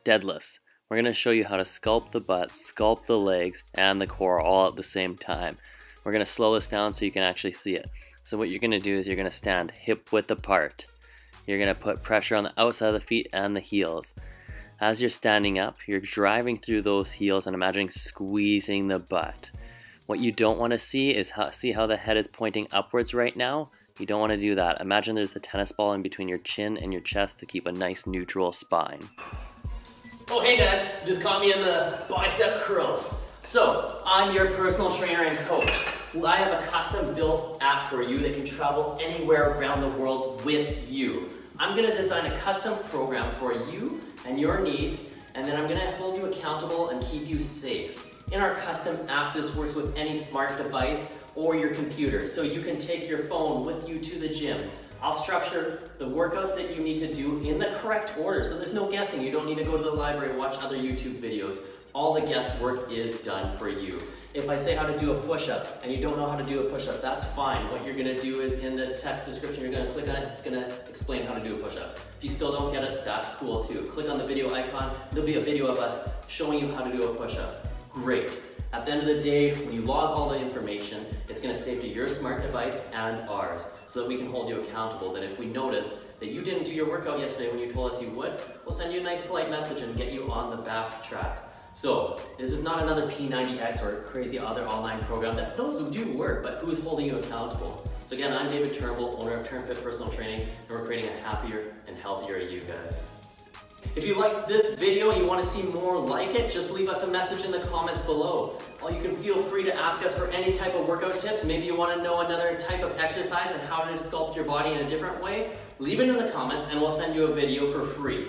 deadlifts. We're going to show you how to sculpt the butt, sculpt the legs, and the core all at the same time. We're going to slow this down so you can actually see it. So what you're going to do is you're going to stand hip width apart. You're going to put pressure on the outside of the feet and the heels. As you're standing up, you're driving through those heels and imagining squeezing the butt. What you don't want to see is see how the head is pointing upwards right now? You don't want to do that. Imagine there's a tennis ball in between your chin and your chest to keep a nice neutral spine. Oh hey guys, just caught me in the bicep curls. So, I'm your personal trainer and coach. I have a custom built app for you that can travel anywhere around the world with you. I'm gonna design a custom program for you and your needs, and then I'm gonna hold you accountable and keep you safe. In our custom app, this works with any smart device or your computer, so you can take your phone with you to the gym. I'll structure the workouts that you need to do in the correct order, so there's no guessing. You don't need to go to the library and watch other YouTube videos. All the guesswork is done for you. If I say how to do a push-up and you don't know how to do a push-up, that's fine. What you're gonna do is in the text description, you're gonna click on it, it's gonna explain how to do a push-up. If you still don't get it, that's cool too. Click on the video icon, there'll be a video of us showing you how to do a push-up. Great. At the end of the day, when you log all the information, it's gonna save to your smart device and ours, so that we can hold you accountable. That if we notice that you didn't do your workout yesterday when you told us you would, we'll send you a nice polite message and get you on the back track. So, this is not another P90X or crazy other online program. Those do work, but who's holding you accountable? So again, I'm David Turnbull, owner of TurnFit Personal Training, and we're creating a happier and healthier you guys. If you liked this video and you want to see more like it, just leave us a message in the comments below. Or you can feel free to ask us for any type of workout tips. Maybe you want to know another type of exercise and how to sculpt your body in a different way. Leave it in the comments and we'll send you a video for free.